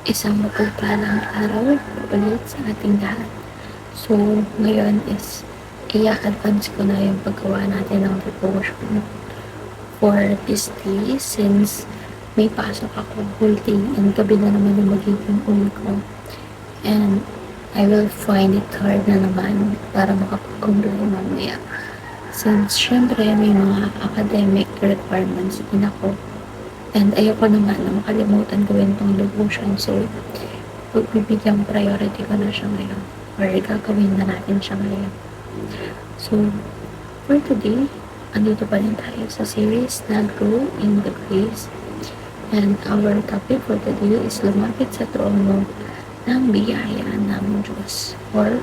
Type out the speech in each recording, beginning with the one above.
Isang mapagpalang araw ulit sa ating lahat. So, ngayon is i-advance ko na yung paggawa natin ng devotion for this day since may pasok ako whole day and gabi na naman yung magiging uwi ko. And I will find it hard na naman para makapag-comply mamaya. Since syempre may mga academic requirements din ako. And ayoko naman na makalimutan gawin tong devotion. So, pagbibigyan priority ko na siya ngayon. Or gagawin na natin siya ngayon. So, for today, andito pa rin tayo sa series na Grow in the Grace. And our topic for today is lumapit sa trono ng biyaya ng Diyos. Or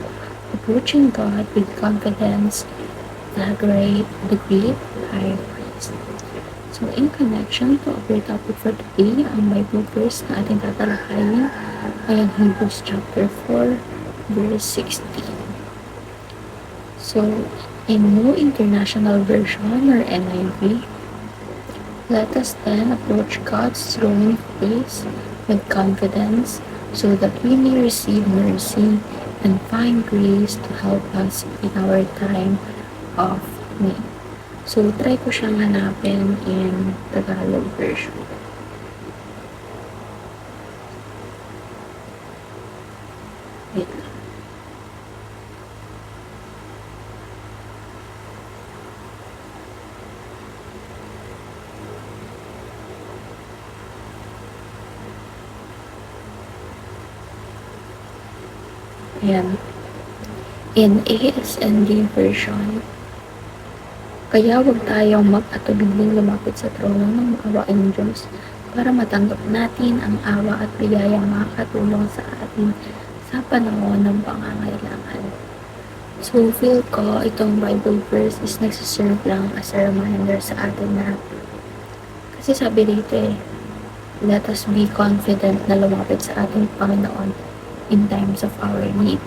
approaching God with confidence, the great high priest. So, in connection to our topic for today, ang Bible verse na ating tatalakayin ay ang Hebrews chapter 4, verse 16. So, in New International Version or NIV, let us then approach God's throne of grace with confidence so that we may receive mercy and find grace to help us in our time of need. So, try ko siyang hanapin in Tagalog version. Wait lang. Ayan. In ASND version, kaya huwag tayong mag-atubiling lumapit sa trono ng maawaing Diyos para matanggap natin ang awa at biyayang makakatulong sa atin sa panahon ng pangangailangan. So, feel ko itong Bible verse is nagsiserve lang as a reminder sa atin na kasi sabi dito let us be confident na lumapit sa ating Panginoon in times of our need.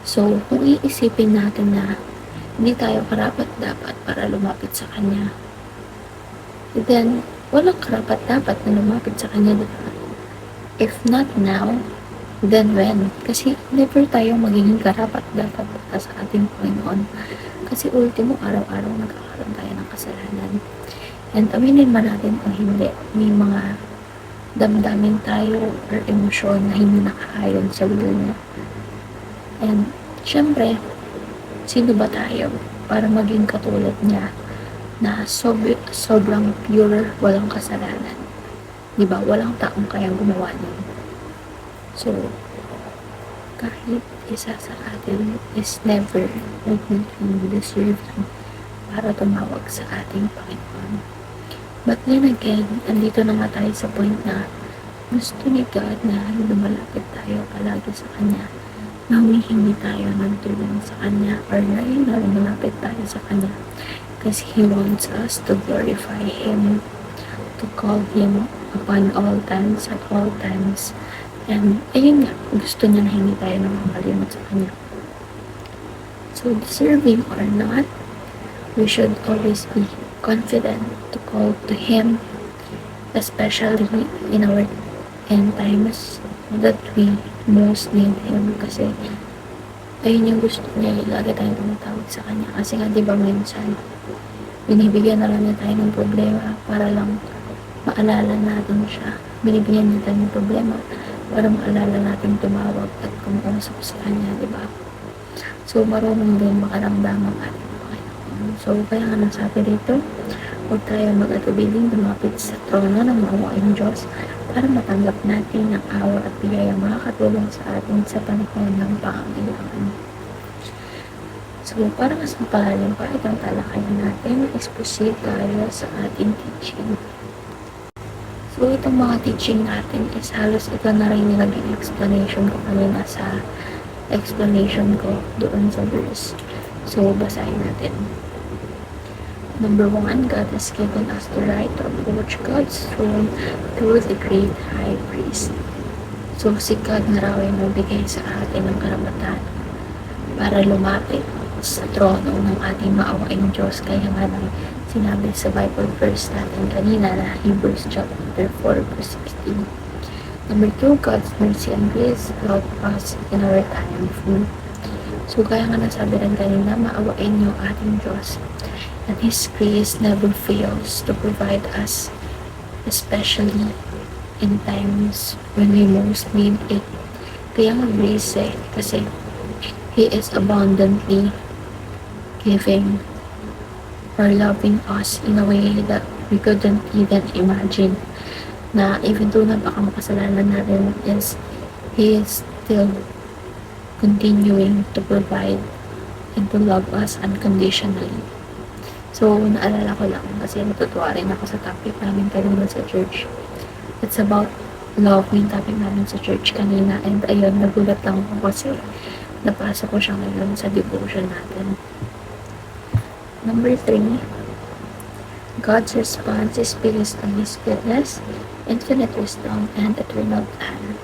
So, kung iisipin natin na hindi tayo karapat-dapat para lumapit sa Kanya, then walang karapat-dapat na lumapit sa Kanya. If not now, then when? Kasi never tayo magiging karapat-dapat para sa ating Panginoon. Kasi ultimo, araw-araw nagkakaroon tayo ng kasalanan. And aminin man natin o hindi, may mga damdamin tayo or emosyon na hindi nakaayon sa will niya. And syempre, sino ba tayo para maging katulad niya na sobrang pure, walang kasalanan? Diba? Walang taong kayang gumawa niya. So, kahit isa sa atin is never magiging deserving para tumawag sa ating Panginoon. But then again, andito na nga tayo sa point na gusto ni God na lumalapit tayo palagi sa Kanya, na humihingi tayo ng tulong sa Kanya or na lumalapit tayo sa Kanya kasi He wants us to glorify Him, to call Him upon all times, at all times. And ayun nga, gusto niya na hindi tayo namamalimot sa Kanya. So, deserving or not, we should always be confident to call to Him, especially in our end times that we most need Him, kasi ayun yung gusto niya, lagi tayong tumatawag sa Kanya. Kasi nga, di ba minsan, binibigyan na lang niya tayo ng problema para lang maalala natin siya. Binibigyan niya tayo ng problema para maalala natin tumawag at kumusap sa Kanya, di ba? So, marunong din makaramdam ang ating Panginoon. So, kaya nga nasabi dito, huwag tayo mag-atubiling lumapit sa trono ng maawaing Diyos para matanggap natin ang awa at biyayang makakatulong sa atin sa panahon ng pangangailangan. So, para mas mapalalim pa itong talakayan natin, is proceed tayo sa ating teaching. So, itong mga teaching natin is halos ito na rin yung naging explanation ko kanina sa explanation ko doon sa verse. So, basahin natin. Number 1, God has given us the right to approach God's throne through the great high priest. So, si God na raw ay magbigay sa atin ng karapatan para lumapit sa trono ng ating maawaing Diyos. Kaya nga nang sinabi sa Bible verse natin kanina na Hebrews chapter 4 verse 16. Number 2, God's mercy and grace help us in our time of need. So, gaya nga nasabi rin kanina, maawain niyo ating Diyos. And His grace never fails to provide us, especially in times when we most need it. Kaya nga grace kasi He is abundantly giving or loving us in a way that we couldn't even imagine. Na even though napakamakasalanan natin He is still continuing to provide and to love us unconditionally. So, naalala ko lang kasi natutuwa rin ako sa topic namin kanina sa church. It's about love yung topic namin sa church kanina, and ayun, nagulat lang ako kasi napasa ko siya ngayon sa devotion natin. Number 3, God's response is based on His goodness, infinite wisdom, and eternal plan.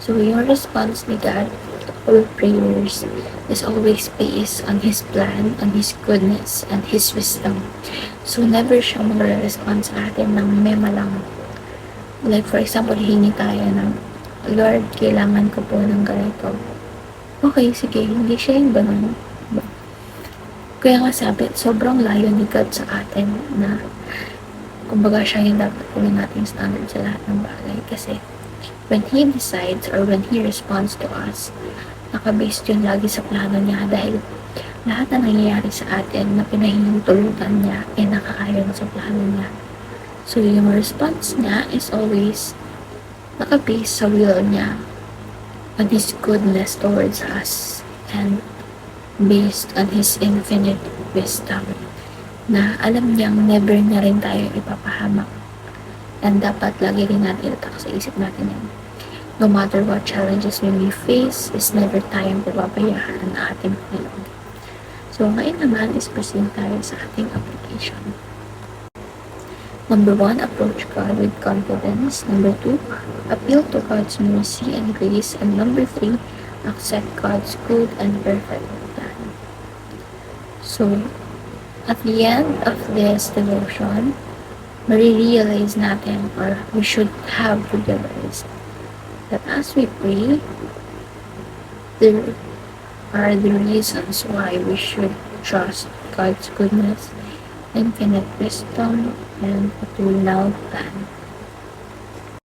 So, yung response ni God to our prayers is always based on His plan, on His goodness, and His wisdom. So, never siya magre-respond sa atin ng mema lang. Like, for example, hingi tayo ng, Lord, kailangan ko po ng ganito. Okay, sige, hindi siya yung ganun. Kaya nga sabi, sobrang layo ni God sa atin na kumbaga siya yung dapat gawin natin standard sa lahat ng bagay. Kasi when He decides or when He responds to us, nakabased yun lagi sa plano niya dahil lahat na nangyayari sa atin na pinahihintulutan niya ay nakaayon sa plano niya. So yung response niya is always nakabase sa will niya, on His goodness towards us, and based on His infinite wisdom na alam niyang never na rin tayo ipapahamak, and dapat lagi rin natin itak sa isip natin yan. No matter what challenges we may face, is never tayong pababayaan ang ating Panginoon. So ngayon naman is proceed tayo sa ating application. Number 1, approach God with confidence. Number 2, appeal to God's mercy and grace. And number 3, accept God's good and perfect plan. So, at the end of this devotion, marirealize natin, or we should have realized, that as we pray, there are the reasons why we should trust God's goodness, infinite wisdom, and eternal plan.